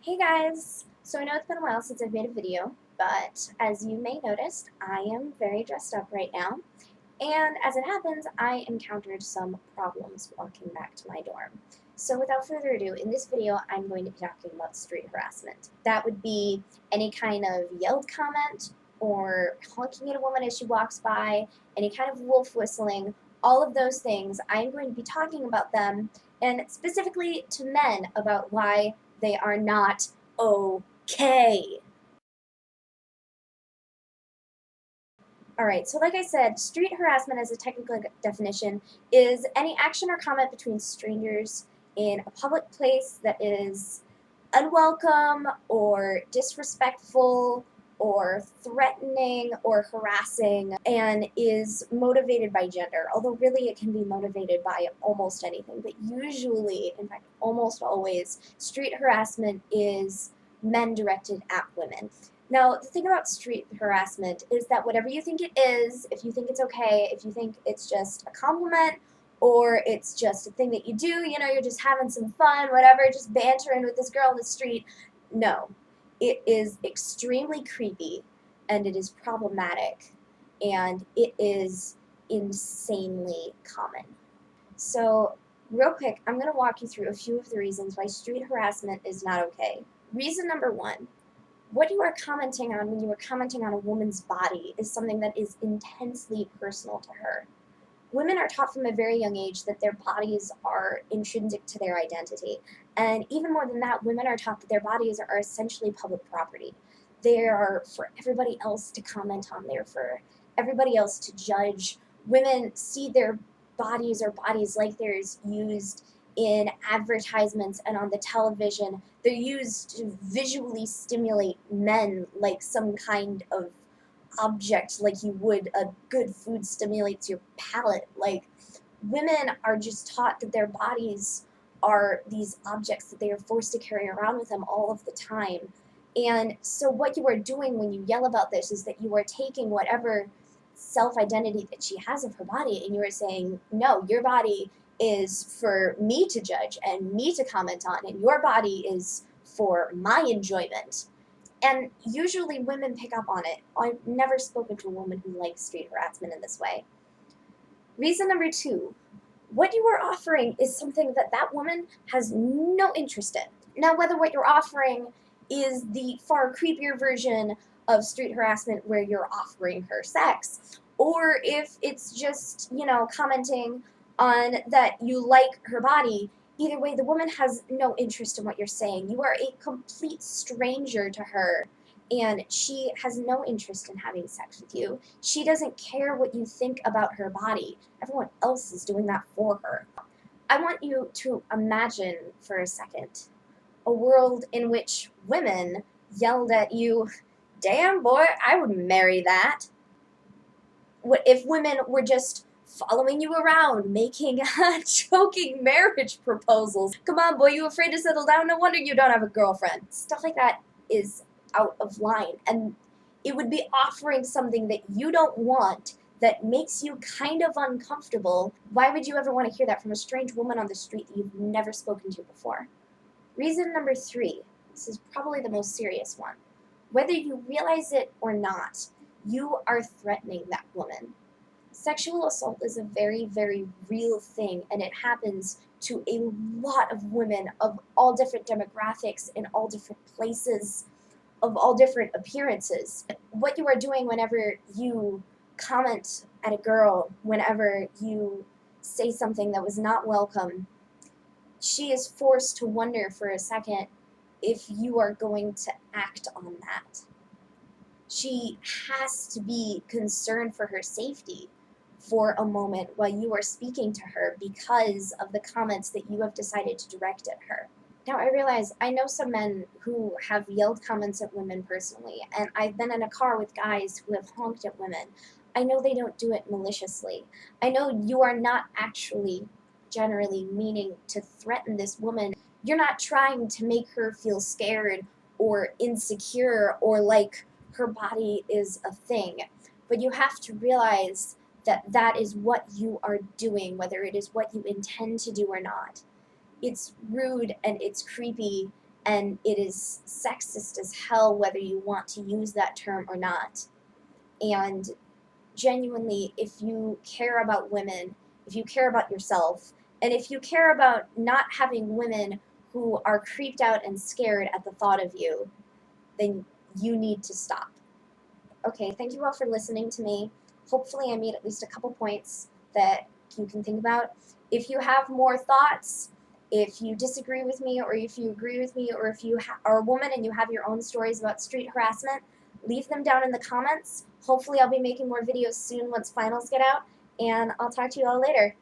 Hey guys! So I know it's been a while since I've made a video, but as you may notice, I am very dressed up right now. And as it happens, I encountered some problems walking back to my dorm. So without further ado, in this video, I'm going to be talking about street harassment. That would be any kind of yelled comment or honking at a woman as she walks by, any kind of wolf whistling, all of those things. I'm going to be talking about them, and specifically to men about why they are not okay. Alright, so like I said, street harassment as a technical definition is any action or comment between strangers in a public place that is unwelcome or disrespectful or threatening or harassing and is motivated by gender. Although really it can be motivated by almost anything, but usually, in fact almost always, street harassment is men directed at women. Now, the thing about street harassment is that whatever you think it is, if you think it's okay, if you think it's just a compliment, or it's just a thing that you do, you're just having some fun, whatever, just bantering with this girl on the street, no. It is extremely creepy, and it is problematic, and it is insanely common. So, real quick, I'm going to walk you through a few of the reasons why street harassment is not okay. Reason number one: what you are commenting on when you are commenting on a woman's body is something that is intensely personal to her. Women are taught from a very young age that their bodies are intrinsic to their identity. And even more than that, women are taught that their bodies are essentially public property. They are for everybody else to comment on, they're for everybody else to judge. Women see their bodies or bodies like theirs used in advertisements and on the television. They're used to visually stimulate men like some kind of object, like you would a good food stimulates your palate. Like, women are just taught that their bodies are these objects that they are forced to carry around with them all of the time. And so what you are doing when you yell about this is that you are taking whatever self-identity that she has of her body, and you are saying, no, your body is for me to judge and me to comment on, and your body is for my enjoyment. And usually women pick up on it. I've never spoken to a woman who likes street harassment in this way. Reason number two: what you are offering is something that that woman has no interest in. Now, whether what you're offering is the far creepier version of street harassment where you're offering her sex, or if it's just, commenting on that you like her body, either way, the woman has no interest in what you're saying. You are a complete stranger to her, and she has no interest in having sex with you. She doesn't care what you think about her body. Everyone else is doing that for her. I want you to imagine for a second a world in which women yelled at you, "Damn, boy, I would marry that." What if women were just following you around, making choking marriage proposals? "Come on, boy, you afraid to settle down? No wonder you don't have a girlfriend." Stuff like that is out of line, and it would be offering something that you don't want, that makes you kind of uncomfortable. Why would you ever want to hear that from a strange woman on the street that you've never spoken to before? Reason number three: this is probably the most serious one. Whether you realize it or not, you are threatening that woman. Sexual assault is a very, very real thing, and it happens to a lot of women of all different demographics, in all different places, of all different appearances. What you are doing whenever you comment at a girl, whenever you say something that was not welcome, she is forced to wonder for a second if you are going to act on that. She has to be concerned for her safety for a moment while you are speaking to her because of the comments that you have decided to direct at her. Now, I realize I know some men who have yelled comments at women personally, and I've been in a car with guys who have honked at women. I know they don't do it maliciously. I know you are not actually generally meaning to threaten this woman. You're not trying to make her feel scared or insecure or like her body is a thing. But you have to realize that that is what you are doing, whether it is what you intend to do or not. It's rude and it's creepy, and it is sexist as hell whether you want to use that term or not. And genuinely, if you care about women, if you care about yourself, and if you care about not having women who are creeped out and scared at the thought of you, then you need to stop. Okay, thank you all for listening to me. Hopefully I made at least a couple points that you can think about. If you have more thoughts, if you disagree with me, or if you agree with me, or if you are a woman and you have your own stories about street harassment, leave them down in the comments. Hopefully I'll be making more videos soon once finals get out, and I'll talk to you all later.